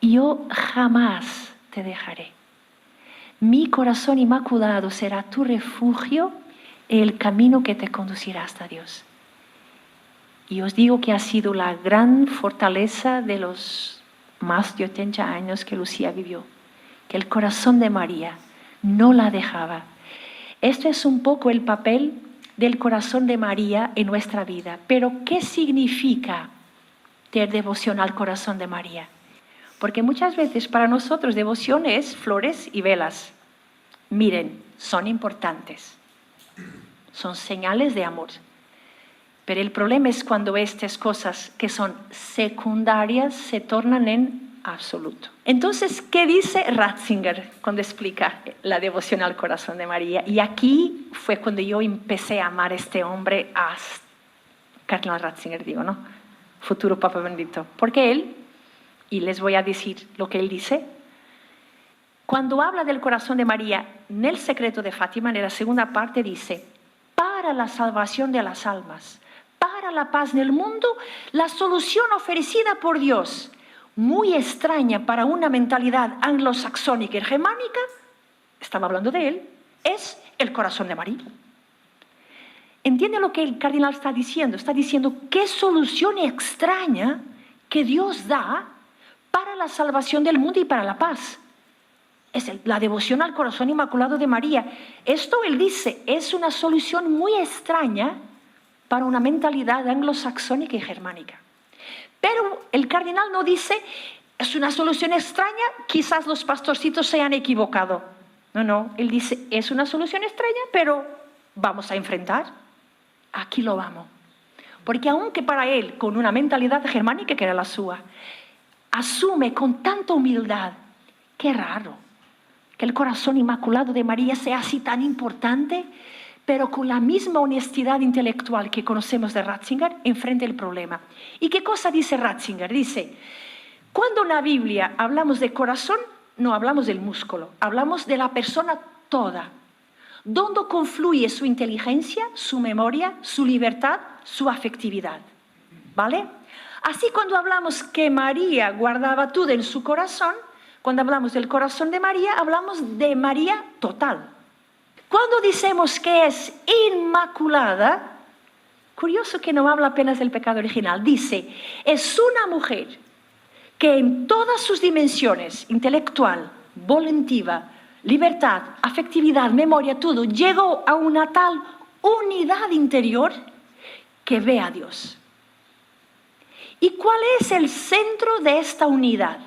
yo jamás te dejaré. Mi corazón inmaculado será tu refugio y el camino que te conducirá hasta Dios. Y os digo que ha sido la gran fortaleza de los más de 80 años que Lucía vivió, que el corazón de María no la dejaba. Esto es un poco el papel del corazón de María en nuestra vida. Pero ¿qué significa tener devoción al corazón de María? Porque muchas veces para nosotros devoción es flores y velas. Miren, son importantes. Son señales de amor. Pero el problema es cuando estas cosas que son secundarias se tornan en absoluto. Entonces, ¿qué dice Ratzinger cuando explica la devoción al corazón de María? Y aquí fue cuando yo empecé a amar a este hombre, a Cardenal Ratzinger, digo, ¿no? Futuro Papa Benedicto. Porque él, y les voy a decir lo que él dice, cuando habla del corazón de María, en el secreto de Fátima, en la segunda parte dice, para la salvación de las almas, para la paz del mundo, la solución ofrecida por Dios, muy extraña para una mentalidad anglosaxónica y germánica, estaba hablando de él, es el corazón de María. ¿Entiende lo que el cardenal está diciendo? Está diciendo qué solución extraña que Dios da para la salvación del mundo y para la paz. Es la devoción al corazón inmaculado de María. Esto, él dice, es una solución muy extraña para una mentalidad anglosaxónica y germánica. Pero el cardenal no dice, es una solución extraña, quizás los pastorcitos se han equivocado. No, él dice, es una solución extraña, pero vamos a enfrentar. Aquí lo vamos. Porque aunque para él, con una mentalidad germánica que era la suya, asume con tanta humildad, qué raro, que el corazón inmaculado de María sea así tan importante, pero con la misma honestidad intelectual que conocemos de Ratzinger, enfrenta el problema. ¿Y qué cosa dice Ratzinger? Dice, cuando en la Biblia hablamos de corazón, no hablamos del músculo, hablamos de la persona toda. ¿Dónde confluye su inteligencia, su memoria, su libertad, su afectividad? ¿Vale? Así cuando hablamos que María guardaba todo en su corazón, cuando hablamos del corazón de María, hablamos de María total. Cuando decimos que es inmaculada, curioso que no habla apenas del pecado original, dice, es una mujer que en todas sus dimensiones, intelectual, volitiva, libertad, afectividad, memoria, todo, llegó a una tal unidad interior que ve a Dios. ¿Y cuál es el centro de esta unidad?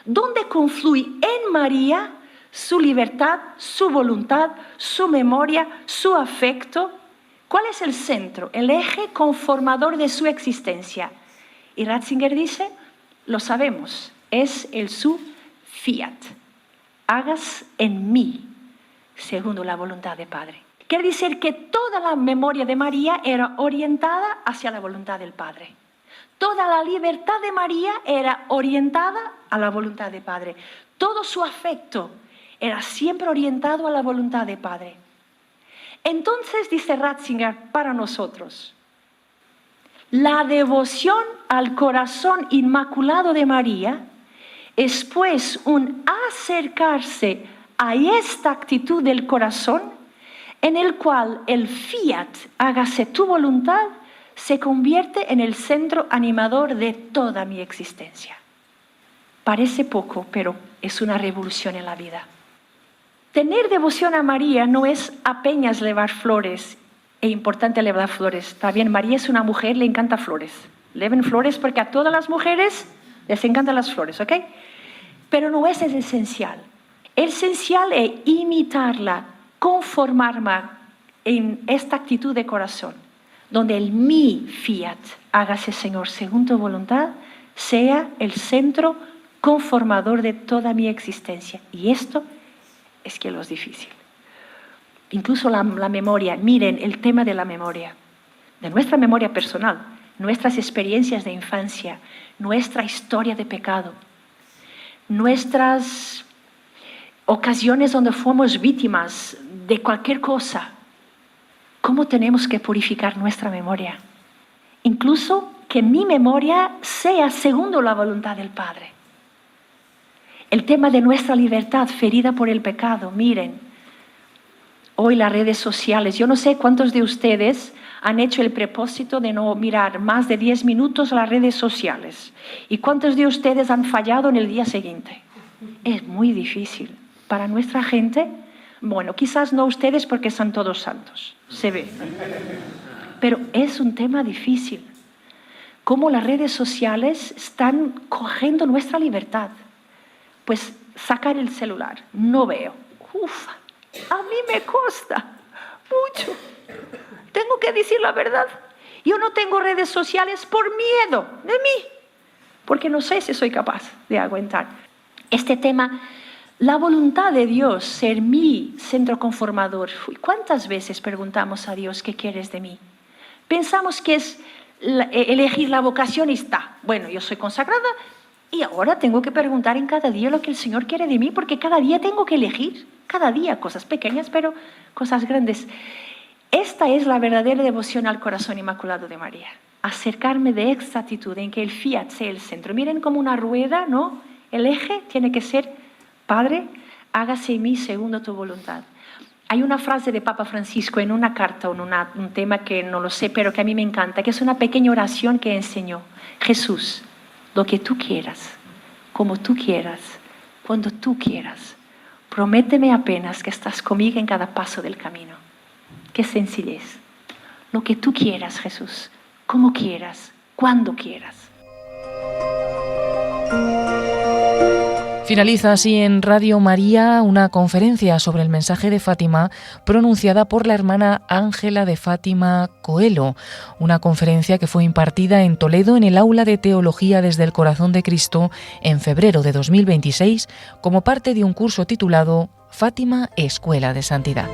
¿Dónde confluye en María su libertad, su voluntad, su memoria, su afecto? ¿Cuál es el centro, el eje conformador de su existencia? Y Ratzinger dice, lo sabemos, es el su fiat. Hagas en mí, según la voluntad del Padre. Quiere decir que toda la memoria de María era orientada hacia la voluntad del Padre. Toda la libertad de María era orientada a la voluntad del Padre. Todo su afecto Era siempre orientado a la voluntad del Padre. Entonces, dice Ratzinger, para nosotros, la devoción al corazón inmaculado de María es pues un acercarse a esta actitud del corazón en el cual el fiat, hágase tu voluntad, se convierte en el centro animador de toda mi existencia. Parece poco, pero es una revolución en la vida. Tener devoción a María no es apenas llevar flores, es importante llevar flores. Está bien, María es una mujer, le encanta flores. Lleven flores porque a todas las mujeres les encantan las flores, ¿ok? Pero no es esencial. El esencial es imitarla, conformarme en esta actitud de corazón, donde el mi fiat, hágase Señor según tu voluntad, sea el centro conformador de toda mi existencia. Y esto es que lo es difícil. Incluso la memoria, miren el tema de la memoria, de nuestra memoria personal, nuestras experiencias de infancia, nuestra historia de pecado, nuestras ocasiones donde fuimos víctimas de cualquier cosa. ¿Cómo tenemos que purificar nuestra memoria? Incluso que mi memoria sea según la voluntad del Padre. El tema de nuestra libertad ferida por el pecado, miren, hoy las redes sociales, yo no sé cuántos de ustedes han hecho el propósito de no mirar más de 10 minutos las redes sociales y cuántos de ustedes han fallado en el día siguiente. Es muy difícil para nuestra gente. Bueno, quizás no ustedes porque son todos santos, se ve. Pero es un tema difícil. Cómo las redes sociales están cogiendo nuestra libertad. Pues sacar el celular, no veo. Uf, a mí me cuesta mucho. Tengo que decir la verdad. Yo no tengo redes sociales por miedo de mí, porque no sé si soy capaz de aguantar. Este tema, la voluntad de Dios, ser mi centro conformador. ¿Cuántas veces preguntamos a Dios qué quieres de mí? Pensamos que es elegir la vocación y está. Bueno, yo soy consagrada y ahora tengo que preguntar en cada día lo que el Señor quiere de mí, porque cada día tengo que elegir, cada día, cosas pequeñas, pero cosas grandes. Esta es la verdadera devoción al corazón inmaculado de María. Acercarme de esta actitud en que el fiat sea el centro. Miren como una rueda, ¿no? El eje tiene que ser, Padre, hágase en mí según tu voluntad. Hay una frase de Papa Francisco en una carta, en un tema que no lo sé, pero que a mí me encanta, que es una pequeña oración que enseñó. Jesús, lo que tú quieras, como tú quieras, cuando tú quieras. Prométeme apenas que estás conmigo en cada paso del camino. Qué sencillez. Lo que tú quieras, Jesús, como quieras, cuando quieras. Finaliza así en Radio María una conferencia sobre el mensaje de Fátima pronunciada por la hermana Ángela de Fátima Coelho, una conferencia que fue impartida en Toledo en el Aula de Teología desde el Corazón de Cristo en febrero de 2026 como parte de un curso titulado Fátima, Escuela de Santidad.